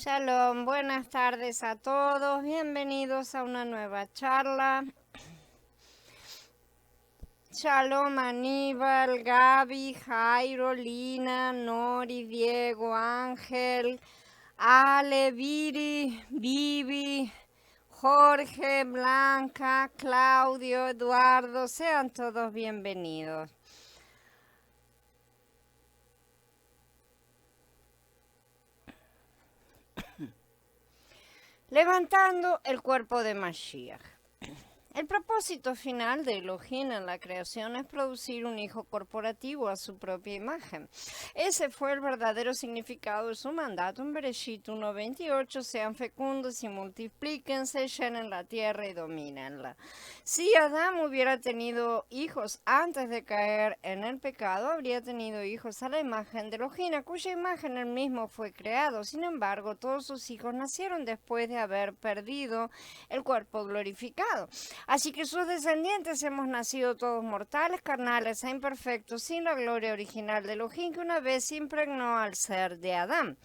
Shalom, buenas tardes a todos, bienvenidos a una nueva charla. Shalom, Aníbal, Gaby, Jairo, Lina, Nori, Diego, Ángel, Ale, Viri, Vivi, Jorge, Blanca, Claudio, Eduardo, sean todos bienvenidos. Levantando el cuerpo de Mashiach. El propósito final de Elohim en la creación es producir un hijo corporativo a su propia imagen. Ese fue el verdadero significado de su mandato en Bereshit 1:28, sean fecundos y multiplíquense, llenen la tierra y domínenla. Si Adán hubiera tenido hijos antes de caer en el pecado, habría tenido hijos a la imagen de Elohim, a cuya imagen él mismo fue creado. Sin embargo, todos sus hijos nacieron después de haber perdido el cuerpo glorificado. Así que sus descendientes hemos nacido todos mortales, carnales e imperfectos, sin la gloria original de Elohim que una vez impregnó al ser de Adán.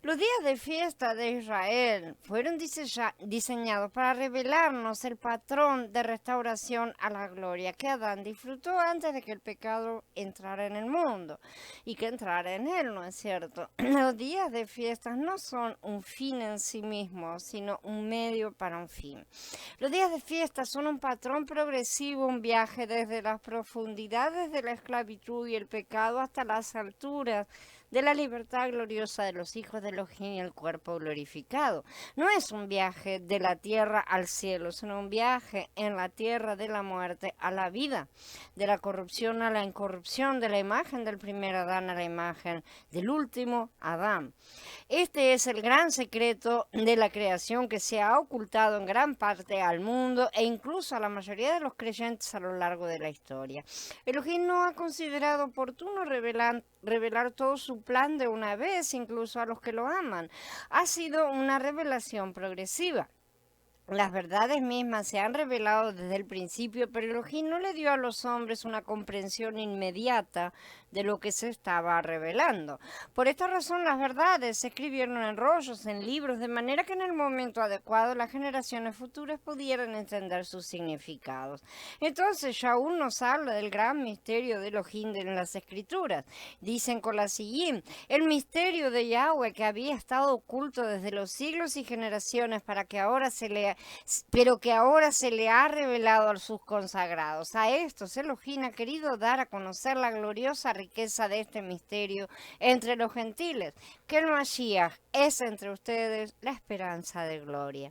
Los días de fiesta de Israel fueron diseñados para revelarnos el patrón de restauración a la gloria que Adán disfrutó antes de que el pecado entrara en el mundo y que entrara en él, ¿no es cierto? Los días de fiesta no son un fin en sí mismos, sino un medio para un fin. Los días de fiesta son un patrón progresivo, un viaje desde las profundidades de la esclavitud y el pecado hasta las alturas de la libertad gloriosa de los hijos de Elohim y el cuerpo glorificado. No es un viaje de la tierra al cielo, sino un viaje en la tierra de la muerte a la vida, de la corrupción a la incorrupción, de la imagen del primer Adán a la imagen del último Adán. Este es el gran secreto de la creación que se ha ocultado en gran parte al mundo e incluso a la mayoría de los creyentes a lo largo de la historia. Elohim no ha considerado oportuno revelar todo su plan de una vez, incluso a los que lo aman. Ha sido una revelación progresiva. Las verdades mismas se han revelado desde el principio, pero Elohim no le dio a los hombres una comprensión inmediata de lo que se estaba revelando. Por esta razón, las verdades se escribieron en rollos, en libros, de manera que en el momento adecuado las generaciones futuras pudieran entender sus significados. Entonces, Shaul nos habla del gran misterio de Elohim en las Escrituras. Dicen Colasillín, el misterio de Yahweh que había estado oculto desde los siglos y generaciones pero que ahora se le ha revelado a sus consagrados. A estos Elohim ha querido dar a conocer la gloriosa riqueza de este misterio entre los gentiles, que el Mashiach es entre ustedes la esperanza de gloria.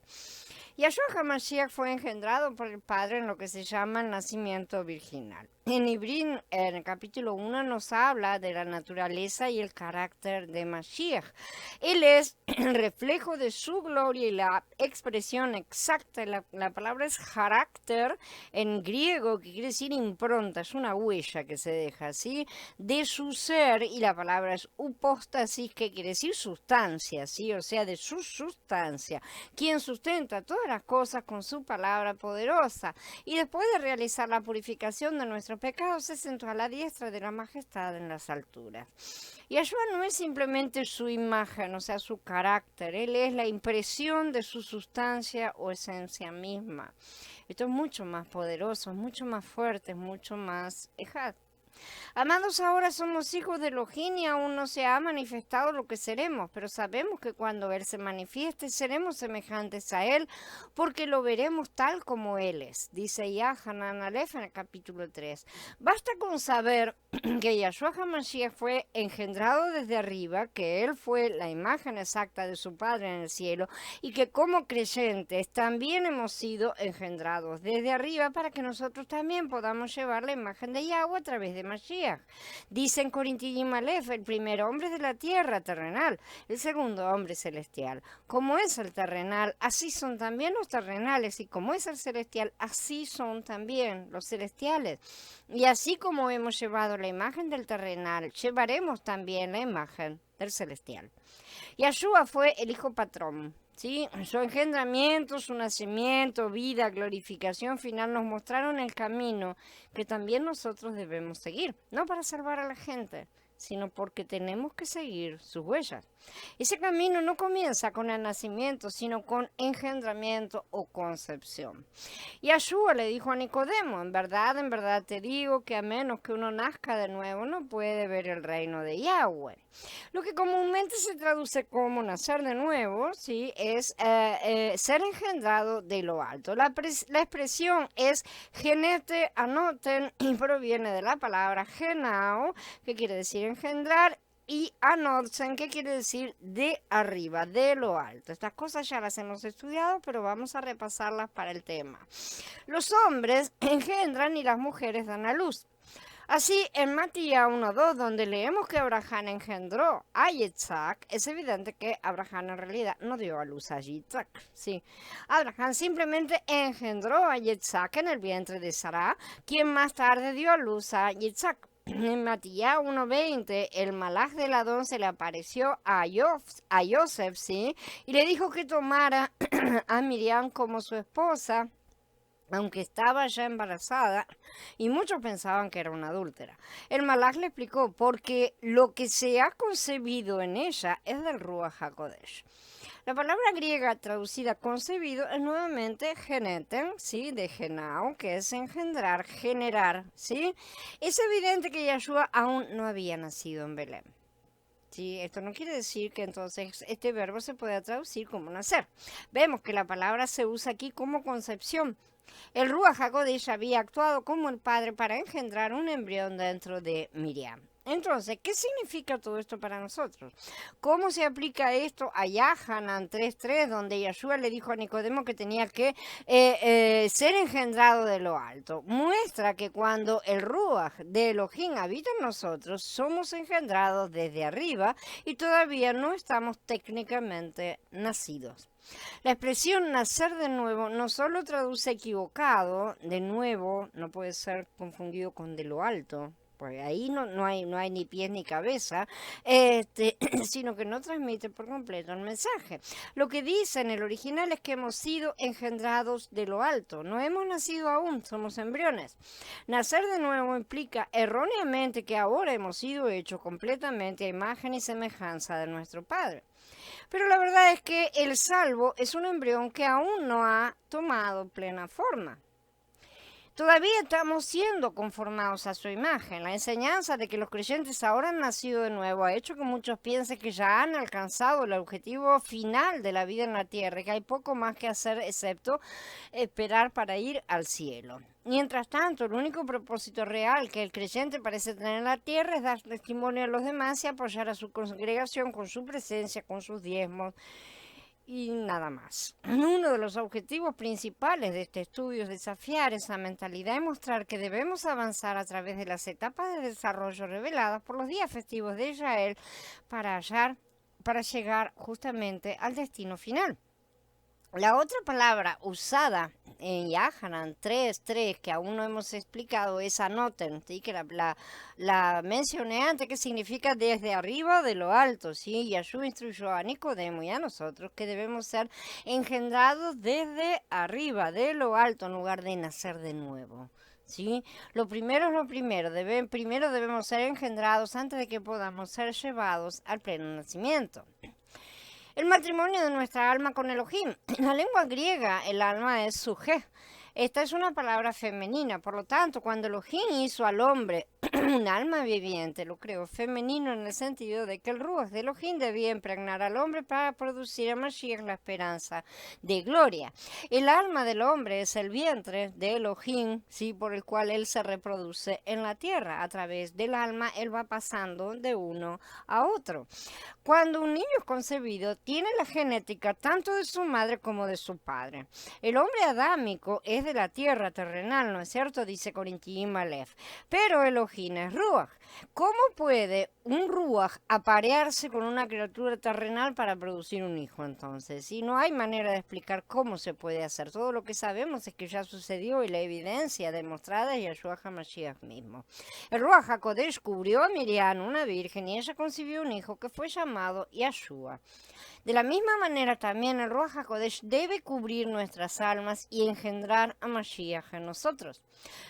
Yahshua HaMashiach fue engendrado por el Padre en lo que se llama el nacimiento virginal. En Ibrín, en el capítulo 1, nos habla de la naturaleza y el carácter de Mashiach. Él es el reflejo de su gloria y la expresión exacta. La palabra es carácter en griego, que quiere decir impronta, es una huella que se deja, ¿sí? De su ser, y la palabra es upóstasis, que quiere decir sustancia, ¿sí? O sea, de su sustancia, quien sustenta todas las cosas con su palabra poderosa. Y después de realizar la purificación de nuestros pecados, se sentó a la diestra de la majestad en las alturas. Yahshua no es simplemente su imagen, o sea, su carácter. Él es la impresión de su sustancia o esencia misma. Esto es mucho más poderoso, mucho más fuerte, mucho más ejat. Amados, ahora somos hijos de Elohim y aún no se ha manifestado lo que seremos, pero sabemos que cuando Él se manifieste seremos semejantes a Él, porque lo veremos tal como Él es, dice Yahanan Aleph en el capítulo 3. Basta con saber que Yahshua HaMashiach fue engendrado desde arriba, que Él fue la imagen exacta de su Padre en el cielo, y que como creyentes también hemos sido engendrados desde arriba para que nosotros también podamos llevar la imagen de Yahweh a través de Mashiach. Dice en Corintiyim Aleph, el primer hombre de la tierra terrenal, el segundo hombre celestial. Como es el terrenal, así son también los terrenales, y como es el celestial, así son también los celestiales. Y así como hemos llevado la imagen del terrenal, llevaremos también la imagen del celestial. Yahshua fue el hijo patrón. ¿Sí? Su engendramiento, su nacimiento, vida, glorificación final nos mostraron el camino que también nosotros debemos seguir, no para salvar a la gente, sino porque tenemos que seguir sus huellas. Ese camino no comienza con el nacimiento, sino con engendramiento o concepción. Y Yeshua le dijo a Nicodemo, en verdad te digo que a menos que uno nazca de nuevo, no puede ver el reino de Yahweh. Lo que comúnmente se traduce como nacer de nuevo, ¿sí? Es ser engendrado de lo alto. La expresión es genete, anoten, y proviene de la palabra genao, que quiere decir engendrar, y anotsen, que quiere decir de arriba, de lo alto. Estas cosas ya las hemos estudiado, pero vamos a repasarlas para el tema. Los hombres engendran y las mujeres dan a luz. Así, en Matías 1:2, donde leemos que Abraham engendró a Yitzhak, es evidente que Abraham en realidad no dio a luz a Yitzhak. Sí, Abraham simplemente engendró a Yitzhak en el vientre de Sará, quien más tarde dio a luz a Yitzhak. En Matías 1:20, el malaj del Adón se le apareció a Yosef, ¿sí? Y le dijo que tomara a Miriam como su esposa, aunque estaba ya embarazada, y muchos pensaban que era una adúltera. El malaj le explicó, porque lo que se ha concebido en ella es del Ruach HaKodesh. La palabra griega traducida concebido es nuevamente geneten, ¿sí? De genao, que es engendrar, generar, ¿sí? Es evidente que Yeshua aún no había nacido en Belén. Sí, esto no quiere decir que entonces este verbo se pueda traducir como nacer. Vemos que la palabra se usa aquí como concepción. El Ruach HaKodesh había actuado como el padre para engendrar un embrión dentro de Miriam. Entonces, ¿qué significa todo esto para nosotros? ¿Cómo se aplica esto a Yahanan 3:3, donde Yeshua le dijo a Nicodemo que tenía que ser engendrado de lo alto? Muestra que cuando el Ruach de Elohim habita en nosotros, somos engendrados desde arriba y todavía no estamos técnicamente nacidos. La expresión nacer de nuevo no solo traduce equivocado, de nuevo no puede ser confundido con de lo alto, porque ahí no hay ni pies ni cabeza, sino que no transmite por completo el mensaje. Lo que dice en el original es que hemos sido engendrados de lo alto, no hemos nacido aún, somos embriones. Nacer de nuevo implica erróneamente que ahora hemos sido hechos completamente a imagen y semejanza de nuestro Padre. Pero la verdad es que el salvo es un embrión que aún no ha tomado plena forma. Todavía estamos siendo conformados a su imagen. La enseñanza de que los creyentes ahora han nacido de nuevo ha hecho que muchos piensen que ya han alcanzado el objetivo final de la vida en la tierra y que hay poco más que hacer excepto esperar para ir al cielo. Mientras tanto, el único propósito real que el creyente parece tener en la tierra es dar testimonio a los demás y apoyar a su congregación con su presencia, con sus diezmos y nada más. Uno de los objetivos principales de este estudio es desafiar esa mentalidad y mostrar que debemos avanzar a través de las etapas de desarrollo reveladas por los días festivos de Israel para llegar justamente al destino final. La otra palabra usada en Yahanan 3:3, que aún no hemos explicado, es anoten, ¿sí? Que la mencioné antes, que significa desde arriba de lo alto, ¿sí? Yeshua instruyó a Nicodemo y a nosotros que debemos ser engendrados desde arriba, de lo alto, en lugar de nacer de nuevo. ¿Sí? Lo primero es lo primero. Primero debemos ser engendrados antes de que podamos ser llevados al pleno nacimiento. El matrimonio de nuestra alma con Elohim. En la lengua griega, el alma es suje. Esta es una palabra femenina, por lo tanto, cuando Elohim hizo al hombre un alma viviente, lo creó femenino en el sentido de que el Ruach de Elohim debía impregnar al hombre para producir a Mashiach la esperanza de gloria. El alma del hombre es el vientre de Elohim, ¿sí? Por el cual él se reproduce en la tierra. A través del alma, él va pasando de uno a otro. Cuando un niño es concebido, tiene la genética tanto de su madre como de su padre. El hombre adámico es de la tierra terrenal, ¿no es cierto? Dice Corintiim Aleph. Pero Elohim es Ruach. ¿Cómo puede un Ruach aparearse con una criatura terrenal para producir un hijo entonces? Y no hay manera de explicar cómo se puede hacer. Todo lo que sabemos es que ya sucedió y la evidencia demostrada es Yeshua HaMashiach mismo. El Ruach HaKodesh cubrió a Miriam, una virgen, y ella concibió un hijo que fue llamado Yeshua. De la misma manera también el Ruach HaKodesh debe cubrir nuestras almas y engendrar a Mashiach en nosotros.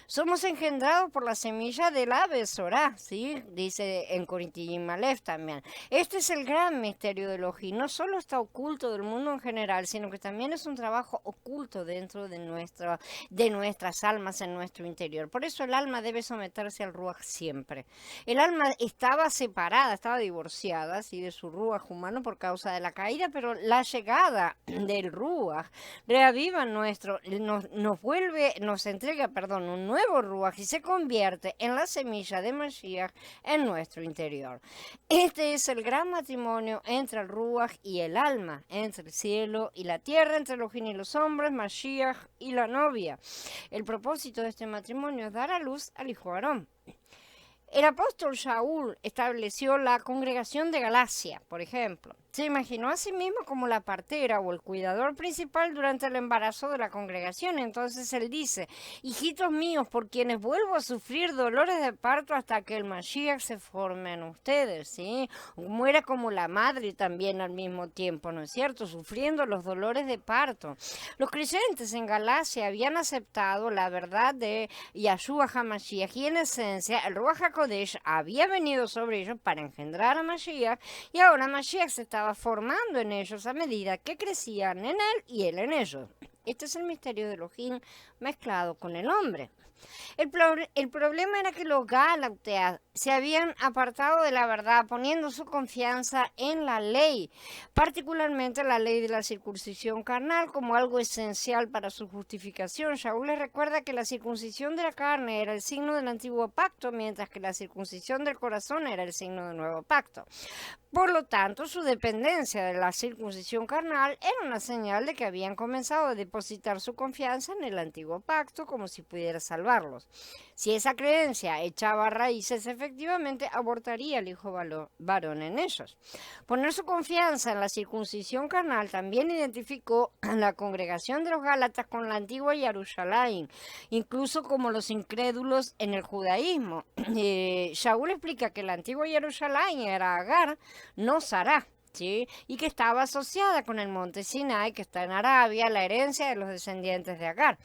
Somos engendrados por la semilla de la Besorá, ¿sí? Dice en Corintiim Aleph también. Este es el gran misterio de Elohim. No solo está oculto del mundo en general, sino que también es un trabajo oculto dentro de nuestras almas en nuestro interior. Por eso el alma debe someterse al Ruach siempre. El alma estaba separada, estaba divorciada, así, de su Ruach humano por causa de la caída, pero la llegada del Ruach reaviva nos entrega, un nuevo Ruach y se convierte en la semilla de Mashiach en nuestro interior. Este es el gran matrimonio entre el Ruach y el alma, entre el cielo y la tierra, entre Elohim y los hombres, Mashiach y la novia. El propósito de este matrimonio es dar a luz al hijo Aarón. El apóstol Shaul estableció la congregación de Galacia, por ejemplo. Se imaginó a sí mismo como la partera o el cuidador principal durante el embarazo de la congregación. Entonces él dice: hijitos míos, por quienes vuelvo a sufrir dolores de parto hasta que el Mashiach se forme en ustedes, ¿sí? Muera como la madre también al mismo tiempo, ¿no es cierto? Sufriendo los dolores de parto. Los creyentes en Galacia habían aceptado la verdad de Yahshua HaMashiach y en esencia el Ruach HaKodesh había venido sobre ellos para engendrar a Mashiach, y ahora Mashiach se estaba formando en ellos a medida que crecían en él y él en ellos. Este es el misterio de Elohim mezclado con el hombre. El problema era que los Gálatas se habían apartado de la verdad, poniendo su confianza en la ley, particularmente la ley de la circuncisión carnal, como algo esencial para su justificación. Shaul les recuerda que la circuncisión de la carne era el signo del antiguo pacto, mientras que la circuncisión del corazón era el signo del nuevo pacto. Por lo tanto, su dependencia de la circuncisión carnal era una señal de que habían comenzado a depositar su confianza en el antiguo pacto como si pudiera salvarlos. Si esa creencia echaba raíces, efectivamente abortaría el hijo varón en ellos. Poner su confianza en la circuncisión carnal también identificó a la congregación de los Gálatas con la antigua Jerusalén, incluso como los incrédulos en el judaísmo. Shaul explica que la antigua Jerusalén era Agar, no Sará, ¿sí? Y que estaba asociada con el monte Sinai, que está en Arabia, la herencia de los descendientes de Agar.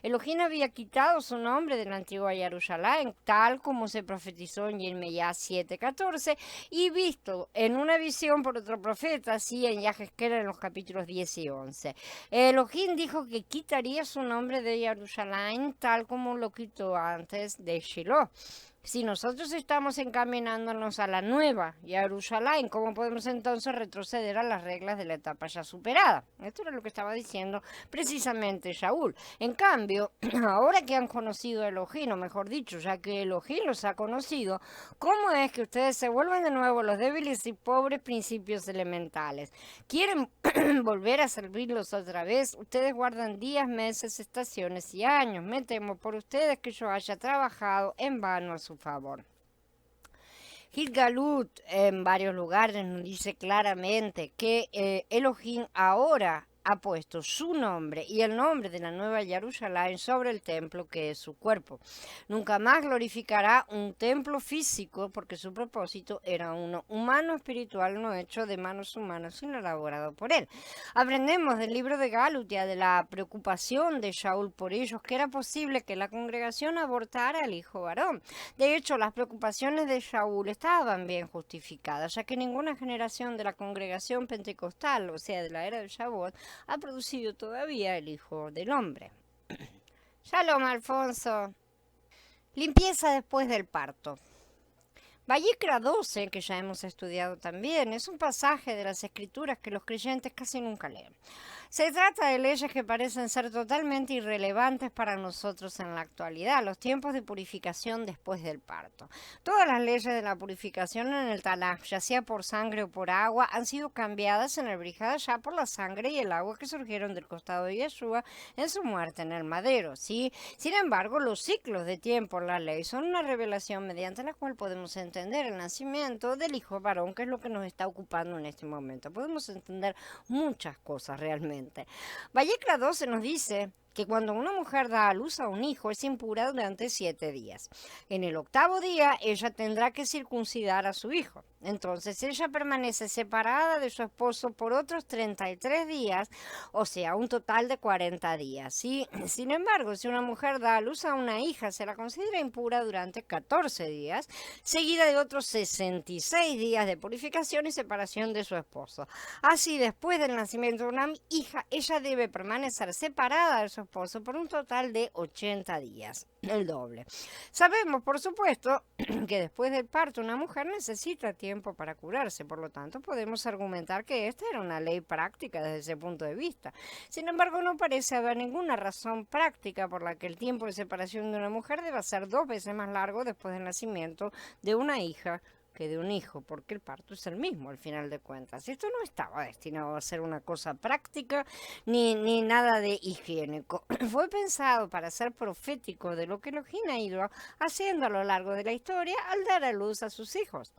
Elohim había quitado su nombre de la antigua Jerusalén, tal como se profetizó en Jeremías 7:14, y visto en una visión por otro profeta, así en Yahezkel en los capítulos 10 y 11. Elohim dijo que quitaría su nombre de Jerusalén, tal como lo quitó antes de Shiloh. Si nosotros estamos encaminándonos a la nueva Jerusalén, ¿cómo podemos entonces retroceder a las reglas de la etapa ya superada? Esto era lo que estaba diciendo precisamente Shaul. En cambio, ahora que han conocido a Elohim, o mejor dicho, ya que Elohim los ha conocido, ¿cómo es que ustedes se vuelven de nuevo los débiles y pobres principios elementales? ¿Quieren volver a servirlos otra vez? Ustedes guardan días, meses, estaciones y años. Me temo por ustedes que yo haya trabajado en vano a su favor. Hitgalut en varios lugares nos dice claramente que Elohim ahora ha puesto su nombre y el nombre de la nueva Jerusalén sobre el templo que es su cuerpo. Nunca más glorificará un templo físico porque su propósito era uno humano espiritual, no hecho de manos humanas, sino elaborado por él. Aprendemos del libro de Galutia de la preocupación de Shaul por ellos, que era posible que la congregación abortara al hijo varón. De hecho, las preocupaciones de Shaul estaban bien justificadas, ya que ninguna generación de la congregación pentecostal, o sea, de la era de Shavuot, ha producido todavía el Hijo del Hombre. Shalom, Alfonso. Limpieza después del parto. Vallecra 12, que ya hemos estudiado también, es un pasaje de las Escrituras que los creyentes casi nunca leen. Se trata de leyes que parecen ser totalmente irrelevantes para nosotros en la actualidad, los tiempos de purificación después del parto. Todas las leyes de la purificación en el Tanaj, ya sea por sangre o por agua, han sido cambiadas en el Brit Hadashah por la sangre y el agua que surgieron del costado de Yeshua en su muerte en el madero, ¿sí? Sin embargo, los ciclos de tiempo en la ley son una revelación mediante la cual podemos entender el nacimiento del hijo varón, que es lo que nos está ocupando en este momento. Podemos entender muchas cosas realmente. Vallecra 12 nos dice que cuando una mujer da a luz a un hijo es impura durante 7 días. En el 8º día ella tendrá que circuncidar a su hijo. Entonces ella permanece separada de su esposo por otros 33 días, o sea, un total de 40 días. ¿Sí? Sin embargo, si una mujer da a luz a una hija, se la considera impura durante 14 días, seguida de otros 66 días de purificación y separación de su esposo. Así, después del nacimiento de una hija, ella debe permanecer separada de su esposo por un total de 80 días, el doble. Sabemos, por supuesto, que después del parto una mujer necesita tiempo para curarse, por lo tanto podemos argumentar que esta era una ley práctica desde ese punto de vista. Sin embargo, no parece haber ninguna razón práctica por la que el tiempo de separación de una mujer deba ser 2 veces más largo después del nacimiento de una hija que de un hijo, porque el parto es el mismo al final de cuentas. Esto no estaba destinado a ser una cosa práctica ni nada de higiénico. Fue pensado para ser profético de lo que Elohim ha ido haciendo a lo largo de la historia al dar a luz a sus hijos.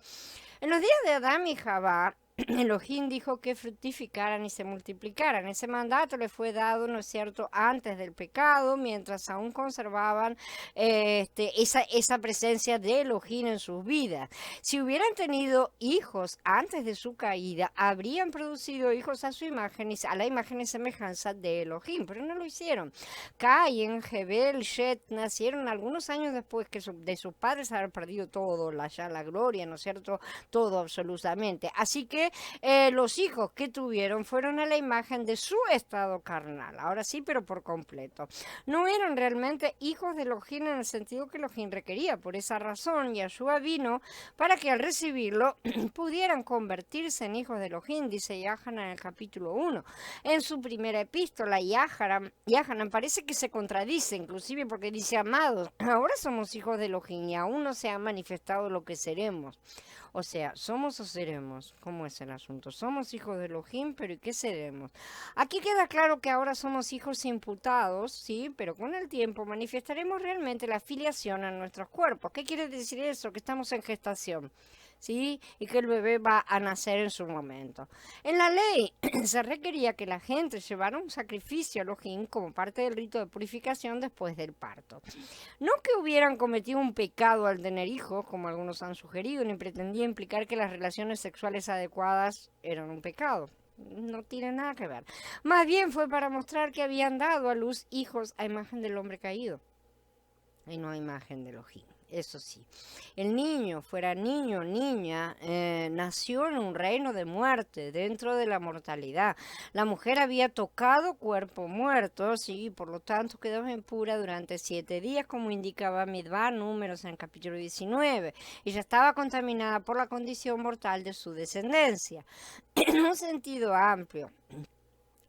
En los días de Adán y Jabá, Elohim dijo que fructificaran y se multiplicaran. Ese mandato le fue dado, ¿no es cierto?, antes del pecado, mientras aún conservaban esa presencia de Elohim en sus vidas. Si hubieran tenido hijos antes de su caída, habrían producido hijos a su imagen y a la imagen y semejanza de Elohim, pero no lo hicieron. Caín, Jebel, Shet nacieron algunos años después de sus padres haber perdido todo, la gloria, ¿no es cierto?, todo absolutamente. Así que los hijos que tuvieron fueron a la imagen de su estado carnal, ahora sí, pero por completo. No eran realmente hijos de Elohim en el sentido que Elohim requería. Por esa razón, Yahshua vino para que al recibirlo pudieran convertirse en hijos de Elohim, dice Yahanan en el capítulo 1. En su primera epístola, Yahanan parece que se contradice, inclusive porque dice: amados, ahora somos hijos de Elohim y aún no se ha manifestado lo que seremos. O sea, ¿somos o seremos? ¿Cómo es el asunto? Somos hijos de Elohim, pero ¿y qué seremos? Aquí queda claro que ahora somos hijos imputados, sí, pero con el tiempo manifestaremos realmente la filiación a nuestros cuerpos. ¿Qué quiere decir eso? Que estamos en gestación, ¿sí? Y que el bebé va a nacer en su momento. En la ley se requería que la gente llevara un sacrificio a Elohim como parte del rito de purificación después del parto. No que hubieran cometido un pecado al tener hijos, como algunos han sugerido, ni pretendía implicar que las relaciones sexuales adecuadas eran un pecado. No tiene nada que ver. Más bien fue para mostrar que habían dado a luz hijos a imagen del hombre caído y no a imagen de Elohim. Eso sí, el niño, fuera niño o niña, nació en un reino de muerte, dentro de la mortalidad. La mujer había tocado cuerpo muerto, sí, por lo tanto quedó impura durante 7 días, como indicaba Midbar, Números en el capítulo 19. Ella estaba contaminada por la condición mortal de su descendencia. En un sentido amplio,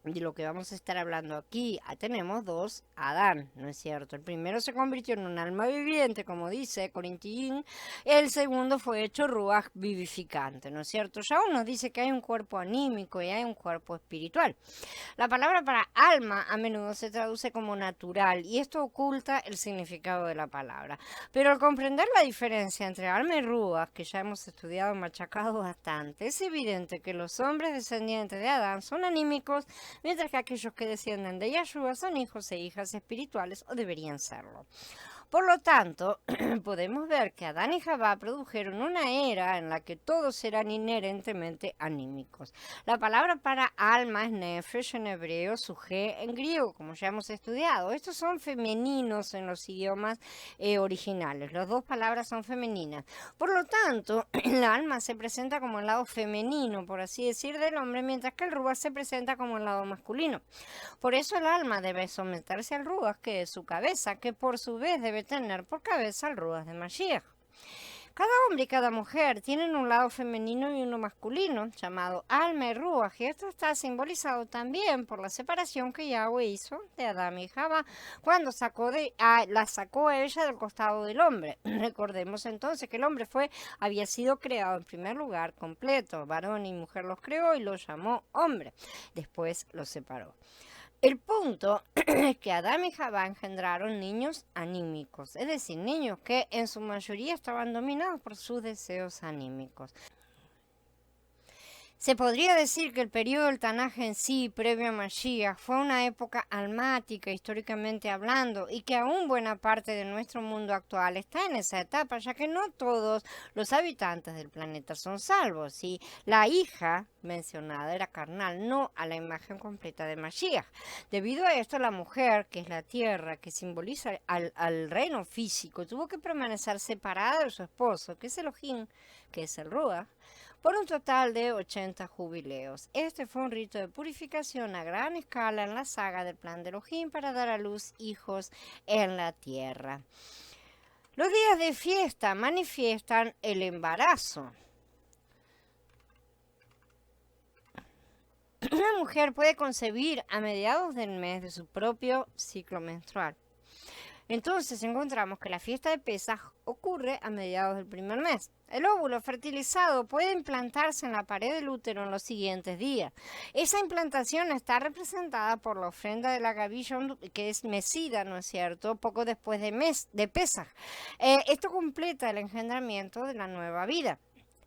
de lo que vamos a estar hablando aquí, tenemos 2 Adán, ¿no es cierto? El primero se convirtió en un alma viviente, como dice Corintiín, el segundo fue hecho ruaj vivificante, ¿no es cierto? Ya uno dice que hay un cuerpo anímico y hay un cuerpo espiritual. La palabra para alma a menudo se traduce como natural y esto oculta el significado de la palabra. Pero al comprender la diferencia entre alma y ruaj, que ya hemos estudiado y machacado bastante, es evidente que los hombres descendientes de Adán son anímicos, mientras que aquellos que descienden de Yahshua son hijos e hijas espirituales, o deberían serlo. Por lo tanto, podemos ver que Adán y Jabá produjeron una era en la que todos eran inherentemente anímicos. La palabra para alma es nefesh en hebreo, suje en griego, como ya hemos estudiado. Estos son femeninos en los idiomas originales. Las 2 palabras son femeninas. Por lo tanto, el alma se presenta como el lado femenino, por así decir, del hombre, mientras que el ruaj se presenta como el lado masculino. Por eso el alma debe someterse al ruaj, que es su cabeza, que por su vez debe tener por cabeza al ruaj de Mashiach. Cada hombre y cada mujer tienen un lado femenino y uno masculino, llamado alma y ruaj, y esto está simbolizado también por la separación que Yahweh hizo de Adán y Jabá cuando la sacó a ella del costado del hombre. Recordemos entonces que el hombre había sido creado en primer lugar completo, varón y mujer los creó y los llamó hombre, después los separó. El punto es que Adán y Jabá engendraron niños anímicos, es decir, niños que en su mayoría estaban dominados por sus deseos anímicos. Se podría decir que el periodo del Tanaj en sí, previo a Mashiach, fue una época almática, históricamente hablando, y que aún buena parte de nuestro mundo actual está en esa etapa, ya que no todos los habitantes del planeta son salvos. ¿Sí? La hija mencionada era carnal, no a la imagen completa de Mashiach. Debido a esto, la mujer, que es la tierra, que simboliza al reino físico, tuvo que permanecer separada de su esposo, que es Elohim, que es el Ruach, por un total de 80 jubileos. Este fue un rito de purificación a gran escala en la saga del plan de Elohim para dar a luz hijos en la tierra. Los días de fiesta manifiestan el embarazo. Una mujer puede concebir a mediados del mes de su propio ciclo menstrual. Entonces encontramos que la fiesta de Pesaj ocurre a mediados del primer mes. El óvulo fertilizado puede implantarse en la pared del útero en los siguientes días. Esa implantación está representada por la ofrenda de la gavilla, que es mecida, ¿no es cierto?, poco después de Pesaj. Esto completa el engendramiento de la nueva vida.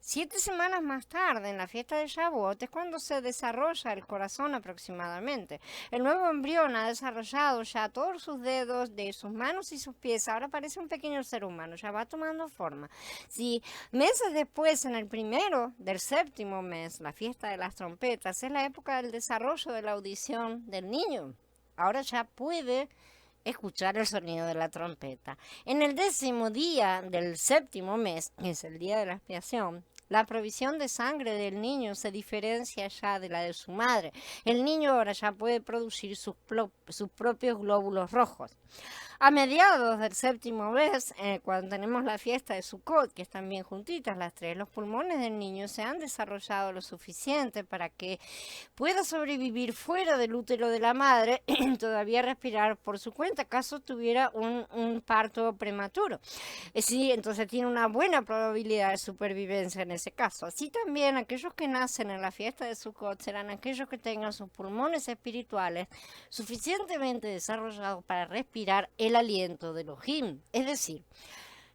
7 semanas más tarde, en la fiesta de Shavuot, es cuando se desarrolla el corazón aproximadamente. El nuevo embrión ha desarrollado ya todos sus dedos de sus manos y sus pies. Ahora parece un pequeño ser humano, ya va tomando forma. Si meses después, en el primero del séptimo mes, la fiesta de las trompetas, es la época del desarrollo de la audición del niño. Ahora ya puede escuchar el sonido de la trompeta. En el 10º día del séptimo mes, que es el día de la expiación, la provisión de sangre del niño se diferencia ya de la de su madre. El niño ahora ya puede producir sus propios glóbulos rojos. A mediados del séptimo mes, cuando tenemos la fiesta de Sukkot, que están bien juntitas las tres, los pulmones del niño se han desarrollado lo suficiente para que pueda sobrevivir fuera del útero de la madre y todavía respirar por su cuenta, caso tuviera un parto prematuro. Sí, entonces tiene una buena probabilidad de supervivencia en ese caso. Así también aquellos que nacen en la fiesta de Sukkot serán aquellos que tengan sus pulmones espirituales suficientemente desarrollados para respirar el aliento de Elohim, es decir,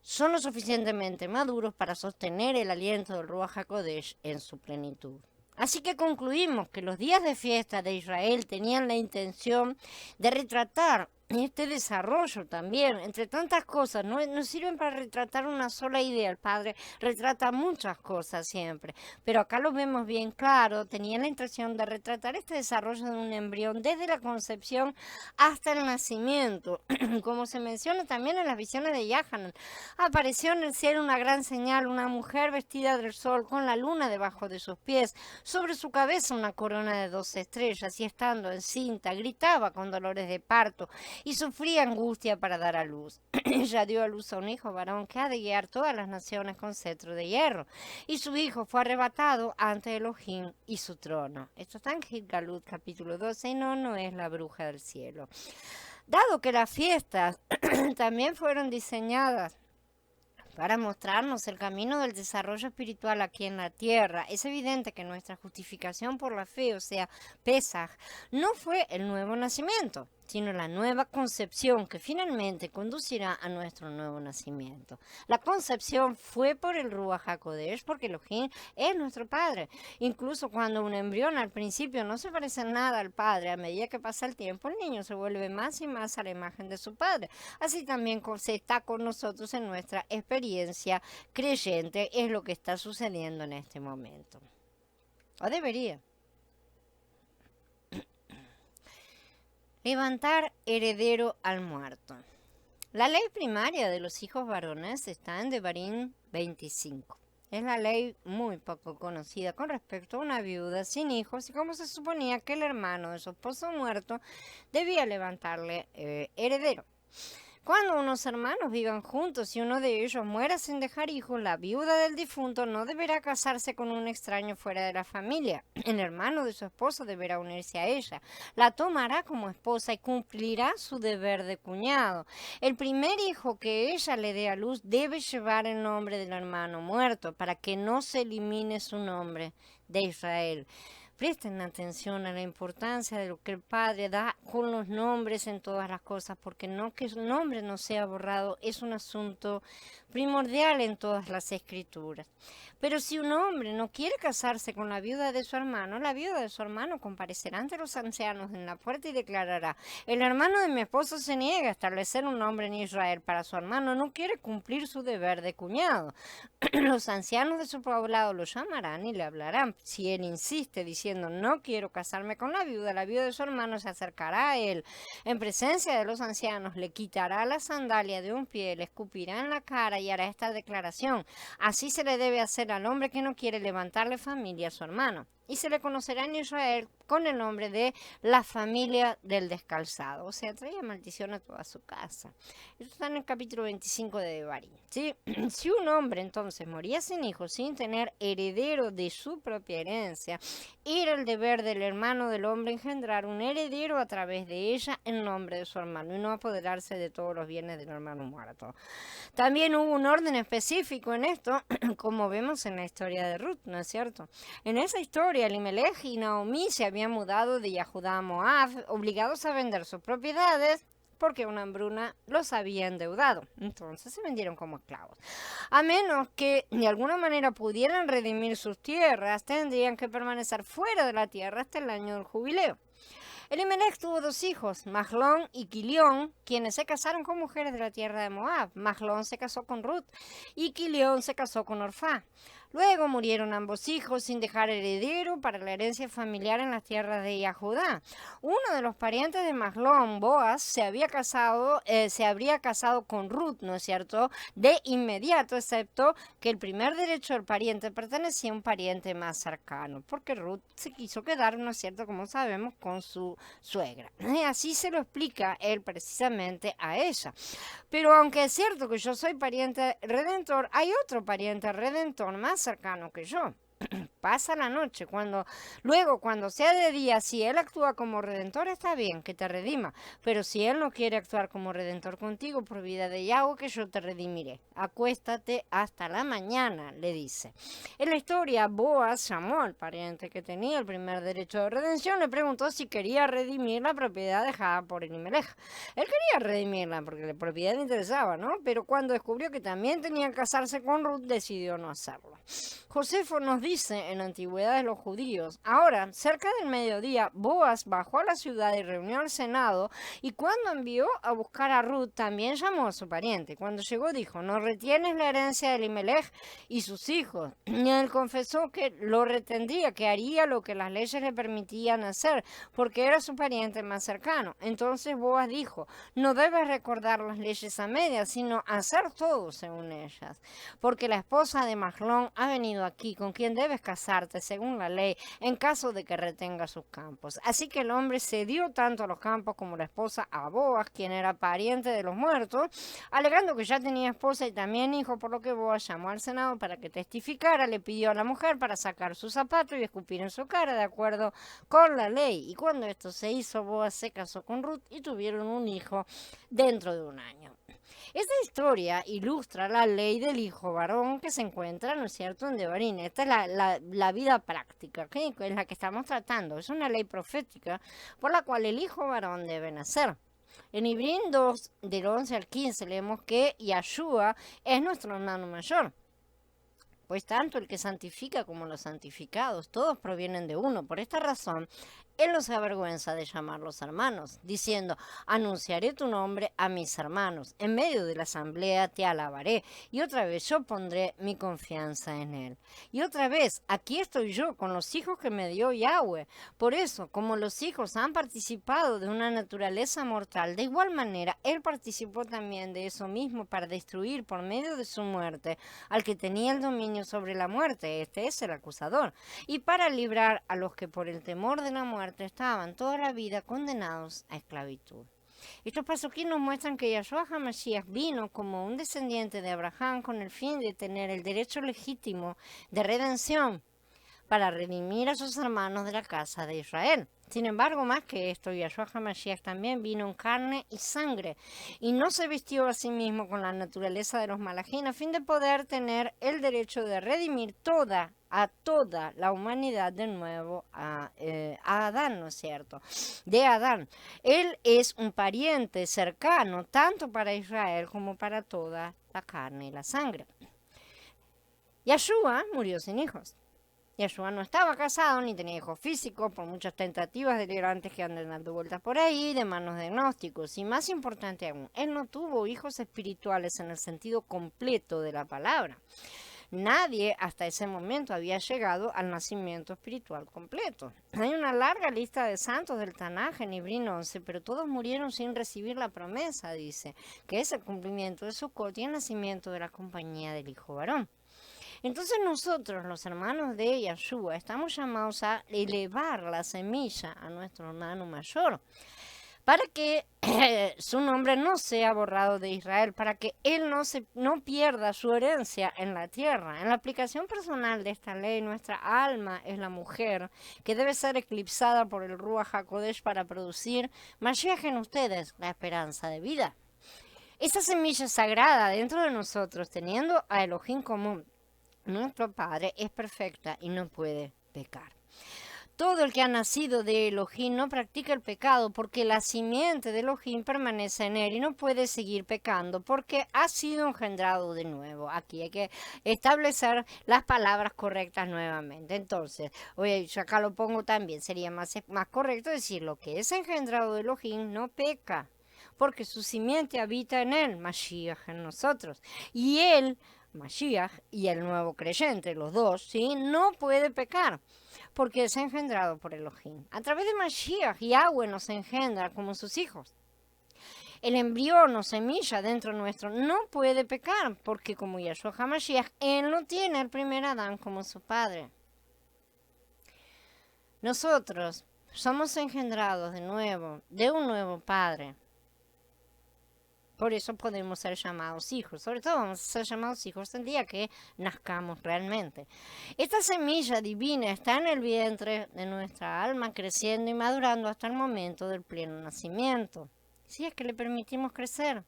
son lo suficientemente maduros para sostener el aliento del Ruach HaKodesh en su plenitud. Así que concluimos que los días de fiesta de Israel tenían la intención de retratar este desarrollo también, entre tantas cosas, no sirven para retratar una sola idea. El Padre retrata muchas cosas siempre, pero acá lo vemos bien claro. Tenía la intención de retratar este desarrollo de un embrión desde la concepción hasta el nacimiento. Como se menciona también en las visiones de Yahanan, apareció en el cielo una gran señal, una mujer vestida del sol con la luna debajo de sus pies, sobre su cabeza una corona de 12 estrellas, y estando encinta gritaba con dolores de parto y sufría angustia para dar a luz. Ella dio a luz a un hijo varón que ha de guiar todas las naciones con cetro de hierro, y su hijo fue arrebatado ante Elohim y su trono. Esto está en Gilgalut capítulo 12, y no es la bruja del cielo. Dado que las fiestas también fueron diseñadas para mostrarnos el camino del desarrollo espiritual aquí en la tierra, es evidente que nuestra justificación por la fe, o sea, Pesaj, no fue el nuevo nacimiento, sino la nueva concepción que finalmente conducirá a nuestro nuevo nacimiento. La concepción fue por el Ruach HaKodesh, porque Elohim es nuestro Padre. Incluso cuando un embrión al principio no se parece nada al Padre, a medida que pasa el tiempo, el niño se vuelve más y más a la imagen de su Padre. Así también se está con nosotros en nuestra experiencia creyente, es lo que está sucediendo en este momento. O debería. Levantar heredero al muerto. La ley primaria de los hijos varones está en Devarim 25. Es la ley muy poco conocida con respecto a una viuda sin hijos y cómo se suponía que el hermano de su esposo muerto debía levantarle heredero. Cuando unos hermanos vivan juntos y uno de ellos muera sin dejar hijos, la viuda del difunto no deberá casarse con un extraño fuera de la familia. El hermano de su esposo deberá unirse a ella. La tomará como esposa y cumplirá su deber de cuñado. El primer hijo que ella le dé a luz debe llevar el nombre del hermano muerto para que no se elimine su nombre de Israel. Presten atención a la importancia de lo que el Padre da con los nombres en todas las cosas, porque no que el nombre no sea borrado es un asunto primordial en todas las escrituras. Pero si un hombre no quiere casarse con la viuda de su hermano, la viuda de su hermano comparecerá ante los ancianos en la puerta y declarará: el hermano de mi esposo se niega a establecer un nombre en Israel para su hermano, no quiere cumplir su deber de cuñado. Los ancianos de su poblado lo llamarán y le hablarán. Si él insiste diciendo: no quiero casarme con la viuda de su hermano se acercará a él en presencia de los ancianos, le quitará la sandalia de un pie, le escupirá en la cara y hará esta declaración: así se le debe hacer al hombre que no quiere levantarle familia a su hermano. Y se le conocerá en Israel con el nombre de la familia del descalzado. O sea, traía maldición a toda su casa. Esto está en el capítulo 25 de Devarim. ¿Sí? Si un hombre entonces moría sin hijos, sin tener heredero de su propia herencia, era el deber del hermano del hombre engendrar un heredero a través de ella en nombre de su hermano y no apoderarse de todos los bienes del hermano muerto. También hubo un orden específico en esto, como vemos en la historia de Ruth, ¿no es cierto? En esa historia, Elimelech y Naomi se habían mudado de Yahudá a Moab, obligados a vender sus propiedades porque una hambruna los había endeudado. Entonces se vendieron como esclavos. A menos que de alguna manera pudieran redimir sus tierras, tendrían que permanecer fuera de la tierra hasta el año del jubileo. Elimelech tuvo dos hijos, Mahlón y Quilión, quienes se casaron con mujeres de la tierra de Moab. Mahlón se casó con Ruth y Quilión se casó con Orfá. Luego murieron ambos hijos sin dejar heredero para la herencia familiar en las tierras de Yahudá. Uno de los parientes de Mahlón, Boaz, se habría casado con Ruth, ¿no es cierto?, de inmediato, excepto que el primer derecho del pariente pertenecía a un pariente más cercano, porque Ruth se quiso quedar, ¿no es cierto?, como sabemos, con su suegra. Así se lo explica él precisamente a ella. Pero aunque es cierto que yo soy pariente redentor, hay otro pariente redentor más cercano que yo. Pasa la noche, luego cuando sea de día, si él actúa como redentor está bien, que te redima, pero si él no quiere actuar como redentor contigo, por vida de Yahweh, que yo te redimiré. Acuéstate hasta la mañana, le dice. En la historia, Boaz llamó al pariente que tenía el primer derecho de redención, le preguntó si quería redimir la propiedad dejada por Elimelech. Él quería redimirla porque la propiedad le interesaba, ¿no? Pero cuando descubrió que también tenía que casarse con Ruth, decidió no hacerlo. Josefo nos dice en la antigüedad de los judíos: ahora, cerca del mediodía, Boaz bajó a la ciudad y reunió al senado, y cuando envió a buscar a Ruth, también llamó a su pariente. Cuando llegó dijo: no retienes la herencia de Elimelech y sus hijos. Y él confesó que lo retendría, que haría lo que las leyes le permitían hacer, porque era su pariente más cercano. Entonces Boaz dijo: no debes recordar las leyes a medias, sino hacer todo según ellas, porque la esposa de Mahlón ha venido aquí, con quien debes casarte según la ley, en caso de que retenga sus campos. Así que el hombre cedió tanto los campos como la esposa a Boaz, quien era pariente de los muertos, alegando que ya tenía esposa y también hijo, por lo que Boaz llamó al senado para que testificara, le pidió a la mujer para sacar su zapato y escupir en su cara de acuerdo con la ley. Y cuando esto se hizo, Boaz se casó con Ruth y tuvieron un hijo dentro de un año. Esta historia ilustra la ley del hijo varón que se encuentra, ¿no es cierto?, en Devarim. Esta es la vida práctica, ¿okay?, es la que estamos tratando. Es una ley profética por la cual el hijo varón debe nacer. En Ibrim 2, del 11 al 15, leemos que Yahshua es nuestro hermano mayor. Pues tanto el que santifica como los santificados, todos provienen de uno. Por esta razón, él no se avergüenza de llamarlos hermanos, diciendo: anunciaré tu nombre a mis hermanos, en medio de la asamblea te alabaré, y otra vez yo pondré mi confianza en él. Y otra vez, aquí estoy yo con los hijos que me dio Yahweh. Por eso, como los hijos han participado de una naturaleza mortal, de igual manera, él participó también de eso mismo para destruir por medio de su muerte al que tenía el dominio sobre la muerte, este es el acusador, y para librar a los que por el temor de la muerte estaban toda la vida condenados a esclavitud. Estos pasuquín nos muestran que Yahshua HaMashiach vino como un descendiente de Abraham con el fin de tener el derecho legítimo de redención para redimir a sus hermanos de la casa de Israel. Sin embargo, más que esto, Yahshua HaMashiach también vino en carne y sangre y no se vistió a sí mismo con la naturaleza de los malajín a fin de poder tener el derecho de redimir toda a toda la humanidad de nuevo a Adán, ¿no es cierto? De Adán. Él es un pariente cercano tanto para Israel como para toda la carne y la sangre. Yeshua murió sin hijos. Yeshua no estaba casado ni tenía hijos físicos por muchas tentativas delirantes que andan dando vueltas por ahí de manos de gnósticos. Y más importante aún, él no tuvo hijos espirituales en el sentido completo de la palabra. Nadie hasta ese momento había llegado al nacimiento espiritual completo. Hay una larga lista de santos del Tanaj en Ibrín 11, pero todos murieron sin recibir la promesa, dice, que es el cumplimiento de Sukkot y el nacimiento de la compañía del Hijo varón. Entonces nosotros, los hermanos de Yeshua, estamos llamados a elevar la semilla a nuestro hermano mayor, para que su nombre no sea borrado de Israel, para que él no pierda su herencia en la tierra. En la aplicación personal de esta ley, nuestra alma es la mujer, que debe ser eclipsada por el Ruach HaKodesh para producir Mashiach en ustedes, la esperanza de vida. Esa semilla sagrada dentro de nosotros, teniendo a Elohim común, nuestro Padre, es perfecta y no puede pecar. Todo el que ha nacido de Elohim no practica el pecado porque la simiente de Elohim permanece en él y no puede seguir pecando porque ha sido engendrado de nuevo. Aquí hay que establecer las palabras correctas nuevamente. Entonces, oye, yo acá lo pongo también, sería más correcto decir lo que es engendrado de Elohim no peca porque su simiente habita en él, Mashiach en nosotros. Y él, Mashiach, y el nuevo creyente, los dos, ¿sí? No puede pecar porque es engendrado por Elohim. A través de Mashiach, Yahweh nos engendra como sus hijos. El embrión o semilla dentro nuestro no puede pecar, porque como Yeshua HaMashiach, él no tiene el primer Adán como su padre. Nosotros somos engendrados de nuevo, de un nuevo padre. Por eso podemos ser llamados hijos. Sobre todo vamos a ser llamados hijos el día que nazcamos realmente. Esta semilla divina está en el vientre de nuestra alma, creciendo y madurando hasta el momento del pleno nacimiento. Si es que le permitimos crecer.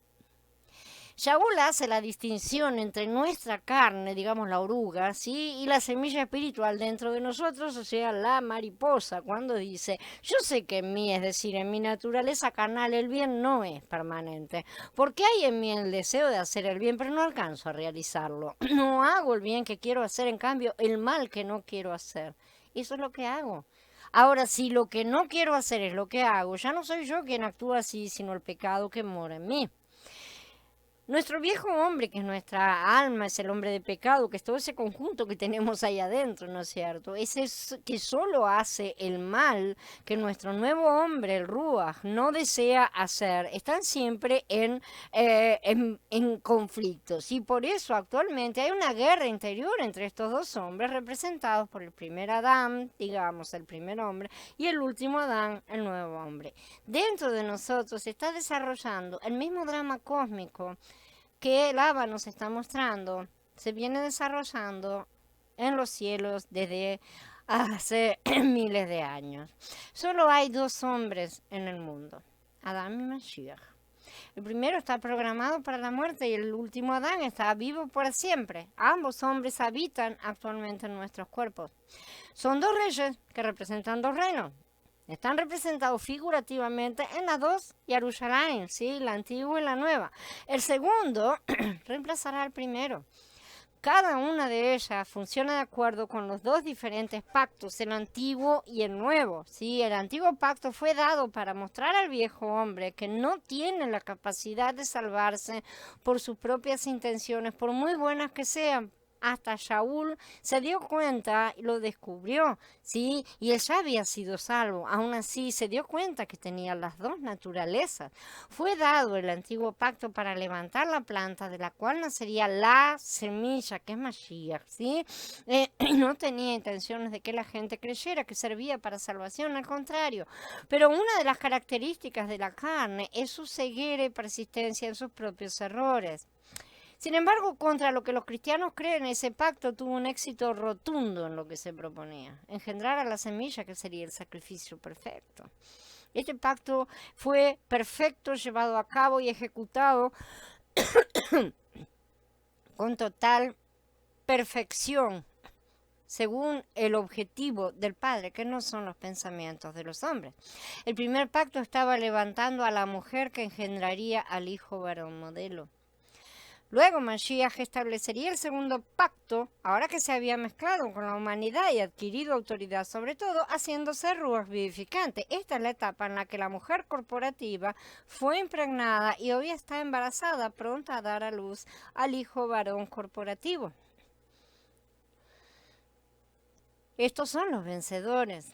Shaul hace la distinción entre nuestra carne, digamos la oruga, ¿sí? Y la semilla espiritual dentro de nosotros, o sea, la mariposa, cuando dice, yo sé que en mí, es decir, en mi naturaleza carnal, el bien no es permanente, porque hay en mí el deseo de hacer el bien, pero no alcanzo a realizarlo. No hago el bien que quiero hacer, en cambio, el mal que no quiero hacer. Eso es lo que hago. Ahora, si lo que no quiero hacer es lo que hago, ya no soy yo quien actúa así, sino el pecado que mora en mí. Nuestro viejo hombre, que es nuestra alma, es el hombre de pecado, que es todo ese conjunto que tenemos ahí adentro, ¿no es cierto? Ese es que solo hace el mal que nuestro nuevo hombre, el Ruach, no desea hacer. Están siempre en conflictos. Y por eso actualmente hay una guerra interior entre estos dos hombres, representados por el primer Adán, digamos, el primer hombre, y el último Adán, el nuevo hombre. Dentro de nosotros se está desarrollando el mismo drama cósmico que el Abba nos está mostrando, se viene desarrollando en los cielos desde hace miles de años. Solo hay dos hombres en el mundo, Adán y Mashiach. El primero está programado para la muerte y el último Adán está vivo por siempre. Ambos hombres habitan actualmente en nuestros cuerpos. Son dos reyes que representan dos reinos. Están representados figurativamente en las dos Yerushalayim, ¿sí? La antigua y la nueva. El segundo reemplazará al primero. Cada una de ellas funciona de acuerdo con los dos diferentes pactos, el antiguo y el nuevo, ¿sí? El antiguo pacto fue dado para mostrar al viejo hombre que no tiene la capacidad de salvarse por sus propias intenciones, por muy buenas que sean. Hasta Shaul se dio cuenta y lo descubrió, ¿sí? Y él ya había sido salvo. Aún así, se dio cuenta que tenía las dos naturalezas. Fue dado el antiguo pacto para levantar la planta de la cual nacería la semilla, que es Mashiach, ¿sí? No tenía intenciones de que la gente creyera que servía para salvación, al contrario. Pero una de las características de la carne es su ceguera y persistencia en sus propios errores. Sin embargo, contra lo que los cristianos creen, ese pacto tuvo un éxito rotundo en lo que se proponía, engendrar a la semilla que sería el sacrificio perfecto. Este pacto fue perfecto, llevado a cabo y ejecutado con total perfección según el objetivo del Padre, que no son los pensamientos de los hombres. El primer pacto estaba levantando a la mujer que engendraría al hijo varón modelo. Luego Mashiach establecería el segundo pacto, ahora que se había mezclado con la humanidad y adquirido autoridad sobre todo, haciéndose ruach vivificante. Esta es la etapa en la que la mujer corporativa fue impregnada y hoy está embarazada, pronta a dar a luz al hijo varón corporativo. Estos son los vencedores.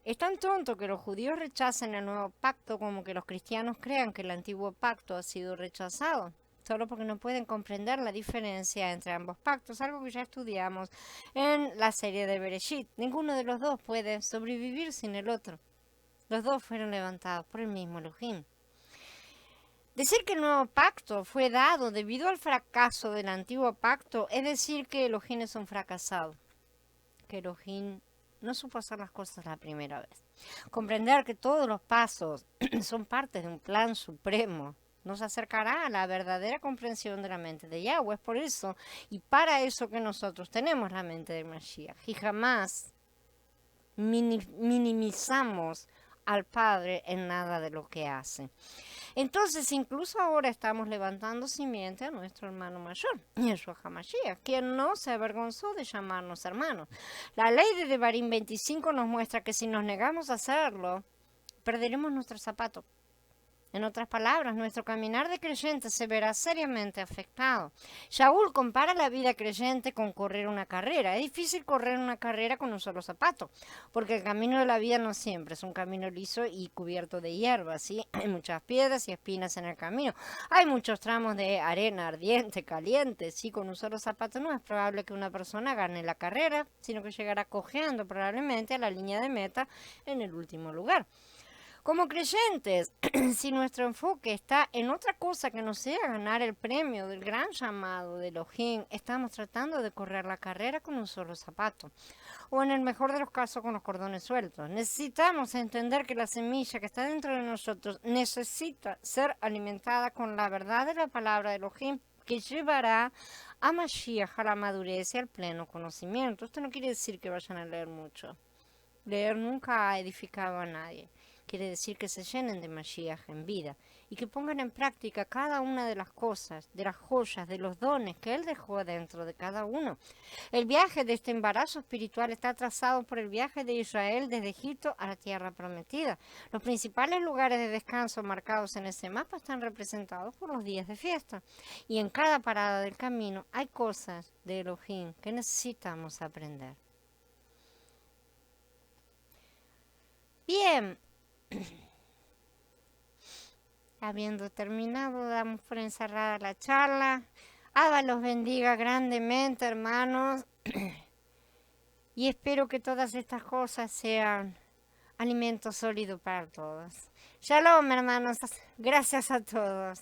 Es tan tonto que los judíos rechacen el nuevo pacto como que los cristianos crean que el antiguo pacto ha sido rechazado, solo porque no pueden comprender la diferencia entre ambos pactos, algo que ya estudiamos en la serie de Bereshit. Ninguno de los dos puede sobrevivir sin el otro. Los dos fueron levantados por el mismo Elohim. Decir que el nuevo pacto fue dado debido al fracaso del antiguo pacto es decir que Elohim es un fracasado, que Elohim no supo hacer las cosas la primera vez. Comprender que todos los pasos son parte de un plan supremo nos acercará a la verdadera comprensión de la mente de Yahweh. Es por eso y para eso que nosotros tenemos la mente de Mashiach. Y jamás minimizamos al Padre en nada de lo que hace. Entonces, incluso ahora estamos levantando simiente a nuestro hermano mayor, Yeshua HaMashiach, quien no se avergonzó de llamarnos hermanos. La ley de Devarim 25 nos muestra que si nos negamos a hacerlo, perderemos nuestro zapato. En otras palabras, nuestro caminar de creyente se verá seriamente afectado. Shaul compara la vida creyente con correr una carrera. Es difícil correr una carrera con un solo zapato, porque el camino de la vida no siempre es un camino liso y cubierto de hierba, ¿sí? Hay muchas piedras y espinas en el camino. Hay muchos tramos de arena ardiente, caliente, ¿sí? Con un solo zapato no es probable que una persona gane la carrera, sino que llegará cojeando probablemente a la línea de meta en el último lugar. Como creyentes, si nuestro enfoque está en otra cosa que no sea ganar el premio del gran llamado de Elohim, estamos tratando de correr la carrera con un solo zapato, o en el mejor de los casos con los cordones sueltos. Necesitamos entender que la semilla que está dentro de nosotros necesita ser alimentada con la verdad de la palabra de Elohim, que llevará a Mashiach a la madurez y al pleno conocimiento. Esto no quiere decir que vayan a leer mucho. Leer nunca ha edificado a nadie. Quiere decir que se llenen de Mashiach en vida y que pongan en práctica cada una de las cosas, de las joyas, de los dones que Él dejó dentro de cada uno. El viaje de este embarazo espiritual está trazado por el viaje de Israel desde Egipto a la tierra prometida. Los principales lugares de descanso marcados en ese mapa están representados por los días de fiesta. Y en cada parada del camino hay cosas de Elohim que necesitamos aprender. Bien. Habiendo terminado, damos por encerrada la charla. Abba los bendiga grandemente, hermanos. Y espero que todas estas cosas sean alimento sólido para todos. Shalom, hermanos. Gracias a todos.